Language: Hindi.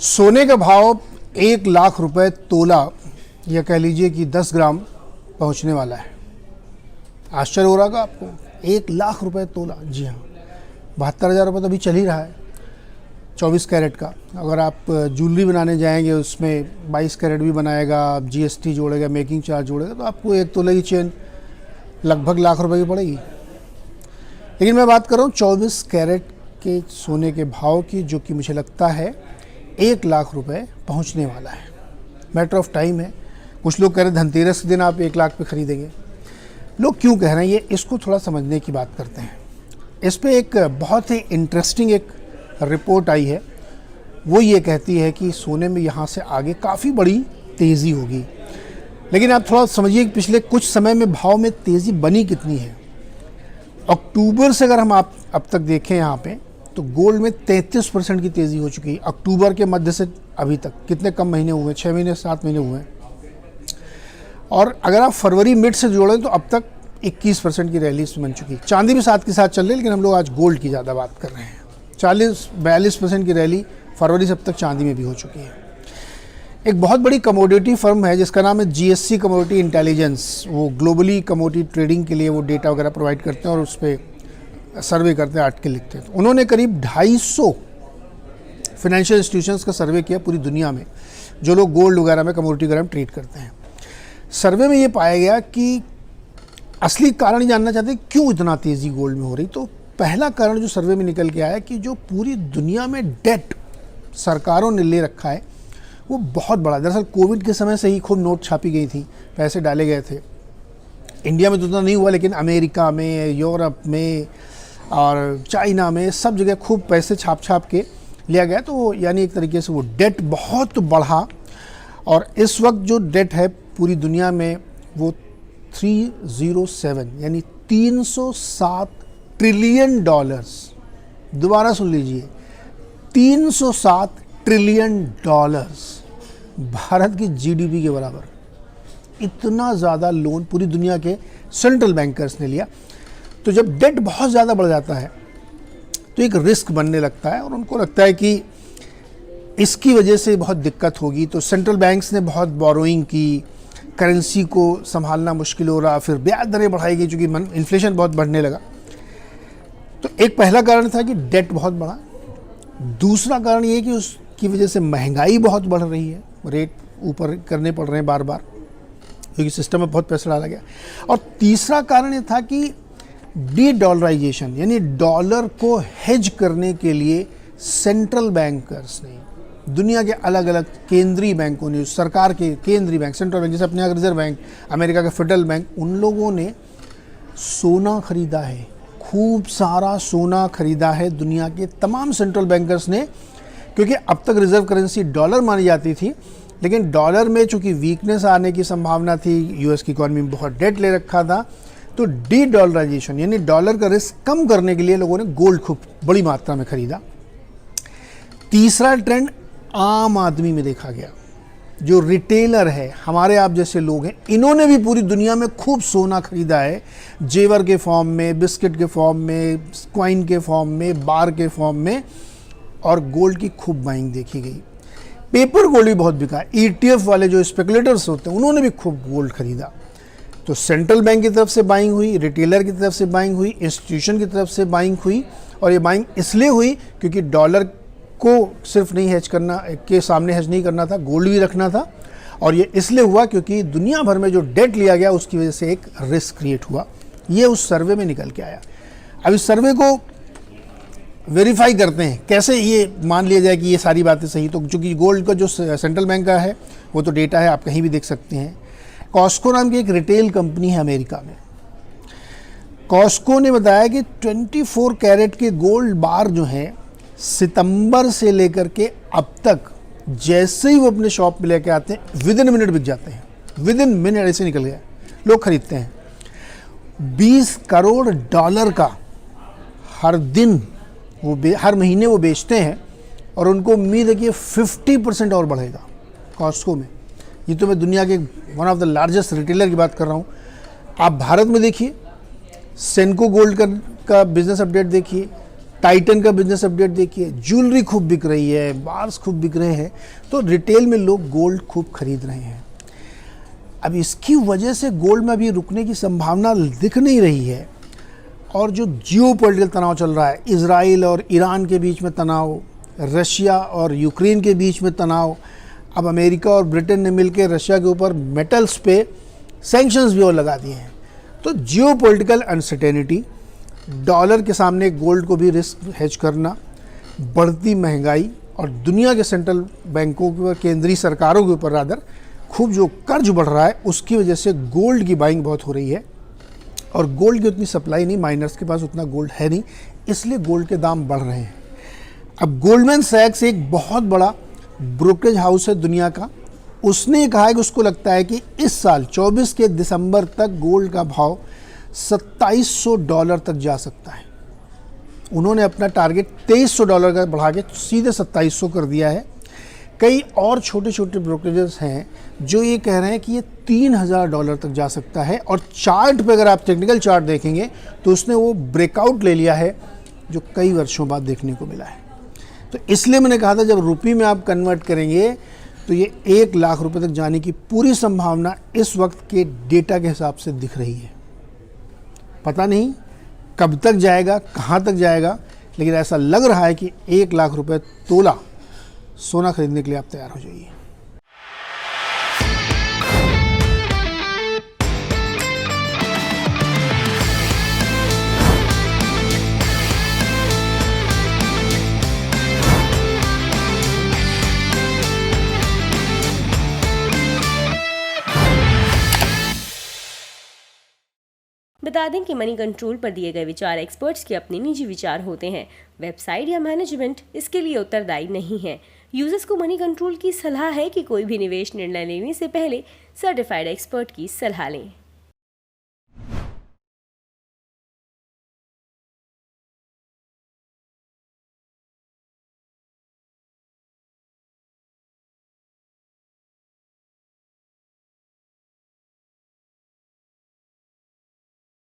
सोने का भाव 1,00,000 रुपए तोला या कह लीजिए कि 10 ग्राम पहुंचने वाला है। आश्चर्य हो रहा होगा आपको, 1,00,000 रुपए तोला। जी हाँ, 72,000 रुपये तो अभी चल ही रहा है 24 कैरेट का। अगर आप ज्वेलरी बनाने जाएंगे उसमें 22 कैरेट भी बनाएगा, आप GST जोड़ेगा, मेकिंग चार्ज जोड़ेगा, तो आपको एक तोले की चेन लगभग लाख रुपए की पड़ेगी। लेकिन मैं बात कर रहा हूँ 24 कैरेट के सोने के भाव की, जो कि मुझे लगता है 1,00,000 रुपए पहुँचने वाला है। मैटर ऑफ टाइम है। कुछ लोग कह रहे हैं धनतेरस के दिन आप 1,00,000 पे खरीदेंगे। लोग क्यों कह रहे हैं ये, इसको थोड़ा समझने की बात करते हैं। इस पे एक बहुत ही इंटरेस्टिंग एक रिपोर्ट आई है। वो ये कहती है कि सोने में यहाँ से आगे काफ़ी बड़ी तेज़ी होगी। लेकिन आप थोड़ा समझिए कि पिछले कुछ समय में भाव में तेज़ी बनी कितनी है। अक्टूबर से अगर हम आप अब तक देखें यहाँ पे, तो गोल्ड में 33% की तेज़ी हो चुकी है। अक्टूबर के मध्य से अभी तक कितने कम महीने हुए, 6 महीने 7 महीने हुए हैं। और अगर आप फरवरी मिड से जोड़ें तो अब तक 21% की रैली बन चुकी है। चांदी भी साथ के साथ चल रही है, लेकिन हम लोग आज गोल्ड की ज़्यादा बात कर रहे हैं। 40-42% की रैली फरवरी से अब तक चांदी में भी हो चुकी है। एक बहुत बड़ी कमोडिटी फर्म है जिसका नाम है GSC कमोडिटी इंटेलिजेंस। वो ग्लोबली कमोडिटी ट्रेडिंग के लिए वो डेटा वगैरह प्रोवाइड करते हैं और उस पर सर्वे करते हैं, आर्टिकल लिखते हैं। तो उन्होंने करीब 250 फाइनेंशियल इंस्टीट्यूशंस का सर्वे किया पूरी दुनिया में, जो लोग गोल्ड वगैरह में, कमोडिटी वगैरह में ट्रेड करते हैं। सर्वे में ये पाया गया कि असली कारण जानना चाहते क्यों इतना तेज़ी गोल्ड में हो रही। तो पहला कारण जो सर्वे में निकल के आया कि जो पूरी दुनिया में डेट सरकारों ने ले रखा है वो बहुत बड़ा। दरअसल कोविड के समय से ही खूब नोट छापी गई थी, पैसे डाले गए थे। इंडिया में तो उतना नहीं हुआ, लेकिन अमेरिका में, यूरोप में और चाइना में सब जगह खूब पैसे छाप के लिया गया। तो यानी एक तरीके से वो डेट बहुत बढ़ा। और इस वक्त जो डेट है पूरी दुनिया में वो 307 यानी 307 ट्रिलियन डॉलर्स। दोबारा सुन लीजिए, 307 ट्रिलियन डॉलर्स, भारत की GDP के बराबर। इतना ज़्यादा लोन पूरी दुनिया के सेंट्रल बैंकर्स ने लिया। तो जब डेट बहुत ज़्यादा बढ़ जाता है तो एक रिस्क बनने लगता है और उनको लगता है कि इसकी वजह से बहुत दिक्कत होगी। तो सेंट्रल बैंक्स ने बहुत बोरोइंग की, करेंसी को संभालना मुश्किल हो रहा, फिर ब्याज दरें बढ़ाई गई क्योंकि इन्फ्लेशन बहुत बढ़ने लगा। तो एक पहला कारण था कि डेट बहुत बढ़ा। दूसरा कारण ये कि उसकी वजह से महंगाई बहुत बढ़ रही है, रेट ऊपर करने पड़ रहे हैं बार बार क्योंकि सिस्टम में बहुत पैसा डाला गया। और तीसरा कारण ये था कि डी-डॉलराइजेशन, यानी डॉलर को हेज करने के लिए सेंट्रल बैंकर्स ने, दुनिया के अलग अलग केंद्रीय बैंकों ने, सरकार के केंद्रीय बैंक, सेंट्रल बैंक, जैसे अपने यहाँ रिजर्व बैंक, अमेरिका का फेडरल बैंक, उन लोगों ने सोना खरीदा है। खूब सारा सोना खरीदा है दुनिया के तमाम सेंट्रल बैंकर्स ने, क्योंकि अब तक रिजर्व करेंसी डॉलर मानी जाती थी। लेकिन डॉलर में चूंकि वीकनेस आने की संभावना थी, US की इकॉनमी में बहुत डेट ले रखा था, तो डी डॉलराइजेशन यानी डॉलर का रिस्क कम करने के लिए लोगों ने गोल्ड खूब बड़ी मात्रा में खरीदा। तीसरा ट्रेंड आम आदमी में देखा गया। जो रिटेलर है, हमारे आप जैसे लोग हैं, इन्होंने भी पूरी दुनिया में खूब सोना खरीदा है, जेवर के फॉर्म में, बिस्किट के फॉर्म में, कॉइन के फॉर्म में, बार के फॉर्म में, और गोल्ड की खूब बाइंग देखी गई। पेपर गोल्ड भी बहुत बिका। ETF वाले जो स्पेकुलेटर्स होते हैं उन्होंने भी खूब गोल्ड खरीदा। तो सेंट्रल बैंक की तरफ से बाइंग हुई, रिटेलर की तरफ से बाइंग हुई, इंस्टीट्यूशन की तरफ से बाइंग हुई। और ये बाइंग इसलिए हुई क्योंकि डॉलर को सिर्फ नहीं हेज करना, के सामने हेज नहीं करना था, गोल्ड भी रखना था। और ये इसलिए हुआ क्योंकि दुनिया भर में जो डेट लिया गया उसकी वजह से एक रिस्क क्रिएट हुआ। ये उस सर्वे में निकल के आया। अब इस सर्वे को वेरीफाई करते हैं, कैसे ये मान लिया जाए कि ये सारी बातें सही। तो चूँकि गोल्ड का जो सेंट्रल बैंक का है वो तो डेटा है, आप कहीं भी देख सकते हैं। कॉस्को नाम की एक रिटेल कंपनी है अमेरिका में। कॉस्को ने बताया कि 24 कैरेट के गोल्ड बार जो हैं सितंबर से लेकर के अब तक जैसे ही वो अपने शॉप में लेके आते हैं विद इन मिनट बिक जाते हैं। विद इन मिनट ऐसे निकल गया, लोग खरीदते हैं। 20 करोड़ डॉलर का हर दिन वो हर महीने वो बेचते हैं और उनको उम्मीद है कि 50% और बढ़ेगा कॉस्को में। ये तो मैं दुनिया के one of the largest retailer की बात कर रहा हूँ। आप भारत में देखिए, सेनको गोल्ड का बिजनेस अपडेट देखिए, टाइटन का बिजनेस अपडेट देखिए, ज्वेलरी खूब बिक रही है, बार्स खूब बिक रहे हैं, तो रिटेल में लोग गोल्ड खूब खरीद रहे हैं। अब इसकी वजह से गोल्ड में अभी रुकने की संभावना दिख नहीं रही है। और जो जियोपॉलिटिकल तनाव चल रहा है, इजराइल और ईरान के बीच में तनाव, रशिया और यूक्रेन के बीच में तनाव, अब अमेरिका और ब्रिटेन ने मिलकर रशिया के ऊपर मेटल्स पे सैंक्शंस भी और लगा दिए हैं। तो जियोपॉलिटिकल अनसर्टेनिटी, डॉलर के सामने गोल्ड को भी रिस्क हेज करना, बढ़ती महंगाई और दुनिया के सेंट्रल बैंकों के ऊपर, केंद्रीय सरकारों के ऊपर रादर खूब जो कर्ज बढ़ रहा है, उसकी वजह से गोल्ड की बाइंग बहुत हो रही है। और गोल्ड की उतनी सप्लाई नहीं, माइनर्स के पास उतना गोल्ड है नहीं, इसलिए गोल्ड के दाम बढ़ रहे हैं। अब गोल्डमैन सैक्स एक बहुत बड़ा ब्रोकरेज हाउस है दुनिया का, उसने कहा है कि उसको लगता है कि इस साल 24 के दिसंबर तक गोल्ड का भाव $2700 तक जा सकता है। उन्होंने अपना टारगेट $2300 का बढ़ा के सीधे 2700 कर दिया है। कई और छोटे छोटे ब्रोकरेजेस हैं जो ये कह रहे हैं कि ये $3000 तक जा सकता है। और चार्ट पे अगर आप टेक्निकल चार्ट देखेंगे तो उसने वो ब्रेकआउट ले लिया है जो कई वर्षों बाद देखने को मिला है। तो इसलिए मैंने कहा था जब रुपये में आप कन्वर्ट करेंगे तो ये 1 लाख रुपए तक जाने की पूरी संभावना इस वक्त के डेटा के हिसाब से दिख रही है। पता नहीं कब तक जाएगा, कहाँ तक जाएगा, लेकिन ऐसा लग रहा है कि 1 लाख रुपए तोला सोना खरीदने के लिए आप तैयार हो जाइए। बता दें कि मनी कंट्रोल पर दिए गए विचार एक्सपर्ट्स के अपने निजी विचार होते हैं। वेबसाइट या मैनेजमेंट इसके लिए उत्तरदायी नहीं है। यूजर्स को मनी कंट्रोल की सलाह है कि कोई भी निवेश निर्णय लेने से पहले सर्टिफाइड एक्सपर्ट की सलाह लें।